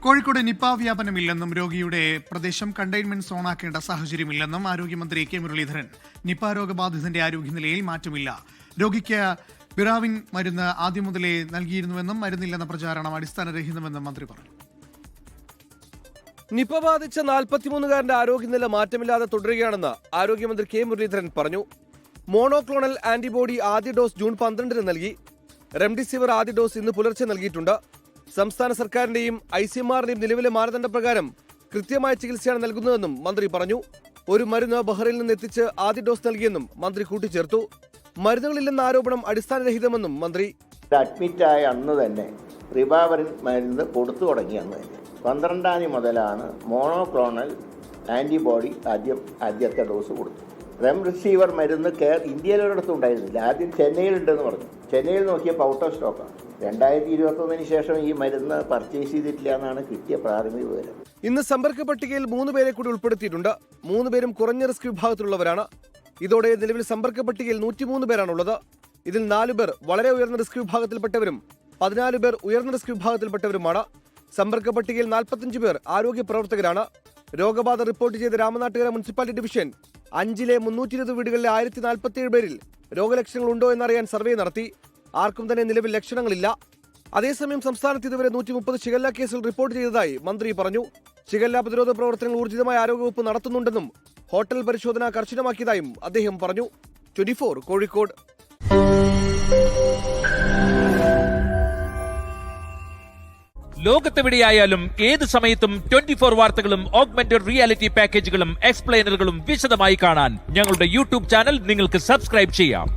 Kozhikode Nipah വ്യാപനമില്ലെന്നും രോഗിയുടെ പ്രദേശം containment സോണാക്കേണ്ട സാഹചര്യമില്ലെന്നും ആരോഗ്യമന്ത്രി കെ മുരളീധരൻ. നിപ രോഗബാധിതന്റെ ആരോഗ്യനിലയിൽ മാറ്റമില്ല. രോഗിക്ക് പിറാവിൻ മരുന്ന് ആദ്യം മുതലേ നൽകിയിരുന്നുവെന്നും മരുന്നില്ലെന്ന പ്രചാരണം അടിസ്ഥാനരഹിതമെന്നും മന്ത്രി പറഞ്ഞു. നിപ ബാധിച്ച 43-കാരന്റെ ആരോഗ്യനില മാറ്റമില്ലാതെ തുടരുകയാണെന്ന് ആരോഗ്യമന്ത്രി കെ മുരളീധരൻ പറഞ്ഞു. മോണോക്ലോണൽ ആന്റിബോഡി ആദ്യ ഡോസ് ജൂൺ 12-ന് നൽകി. റെംഡിസിവിർ ആദ്യ ഡോസ് ഇന്ന് പുലർച്ചെ നൽകിയിട്ടുണ്ട്. സംസ്ഥാന സർക്കാരിന്റെയും ICMR-ന്റെയും നിലവിലെ മാനദണ്ഡപ്രകാരം കൃത്യമായ ചികിത്സയാണ് നൽകുന്നതെന്നും മന്ത്രി പറഞ്ഞു. ഒരു മരുന്ന് ബഹ്റൈനിൽ നിന്ന് എത്തിച്ച് ആദ്യ ഡോസ് നൽകിയെന്നും മന്ത്രി കൂട്ടിച്ചേർത്തു. മരുന്നുകളില്ലെന്ന ആരോപണം അടിസ്ഥാനരഹിതമെന്നും മന്ത്രി. അഡ്മിറ്റായ അന്ന് തന്നെ റിബാവറിൻ മരുന്ന് കൊടുത്തു തുടങ്ങി. അന്ന് തന്നെ 12-ാം തീയതി മുതലാണ് മോണോക്ലോണൽ ആന്റിബോഡി ആദ്യത്തെ ഡോസ് കൊടുത്തു. റെംഡിസിവിർ മരുന്ന് ഇന്ത്യയിലൊരിടത്തും ഉണ്ടായിരുന്നില്ല. ആദ്യം ചെന്നൈയിലുണ്ടെന്ന് പറഞ്ഞു. ചെന്നൈയിൽ നോക്കിയപ്പോൾ ഔട്ട് ഓഫ് സ്റ്റോക്കാണ്. 2021 ശേഷം ഈ മരുന്ന് പർച്ചേസ് ചെയ്തിട്ടില്ല എന്നാണ് കിട്ടിയ പ്രാഥമിക വിവരം. ഇന്ന് സമ്പർക്ക പട്ടികയിൽ 3 പേരെ കൂടി ഉൾപ്പെടുത്തിയിട്ടുണ്ട്. 3 പേരും കുറഞ്ഞ റിസ്ക് വിഭാഗത്തിലുള്ളവരാണ്. ഇതോടെ നിലവിൽ സമ്പർക്ക പട്ടികയിൽ 103 പേരാണുള്ളത്. ഇതിൽ 4 പേർ വളരെ ഉയർന്ന റിസ്ക് വിഭാഗത്തിൽപ്പെട്ടവരും 14 പേർ ഉയർന്ന റിസ്ക് വിഭാഗത്തിൽപ്പെട്ടവരുമാണ്. സമ്പർക്ക പട്ടികയിൽ 45 പേർ ആരോഗ്യ പ്രവർത്തകരാണ്. രോഗബാധ റിപ്പോർട്ട് ചെയ്ത രാമനാട്ടുകര മുനിസിപ്പാലിറ്റി ഡിവിഷൻ 5-ലെ 320 വീടുകളിലെ 1047 പേരിൽ രോഗലക്ഷണങ്ങൾ ഉണ്ടോ എന്നറിയാൻ സർവേ നടത്തി. ആർക്കും തന്നെ നിലവിൽ ലക്ഷണങ്ങളില്ല. അതേസമയം സംസ്ഥാനത്ത് ഇതുവരെ 130 ഷിഗല്ല കേസുകൾ റിപ്പോർട്ട് ചെയ്തതായി മന്ത്രി പറഞ്ഞു. ഷിഗല്ല പ്രതിരോധ പ്രവർത്തനങ്ങൾ ഊർജിതമായ ആരോഗ്യവകുപ്പ് നടത്തുന്നുണ്ടെന്നും ഹോട്ടൽ പരിശോധന കർശനമാക്കിയതായും അദ്ദേഹം പറഞ്ഞു. 24 കോഴിക്കോട്. ലോകത്തെവിടെയായാലും ഏത് സമയത്തും 24 വാർത്തകളും ഓഗ്മെന്റഡ് റിയാലിറ്റി പാക്കേജുകളും എക്സ്പ്ലെയിനറുകളും വിശദമായി കാണാൻ ഞങ്ങളുടെ യൂട്യൂബ് ചാനൽ നിങ്ങൾക്ക് സബ്സ്ക്രൈബ് ചെയ്യാം.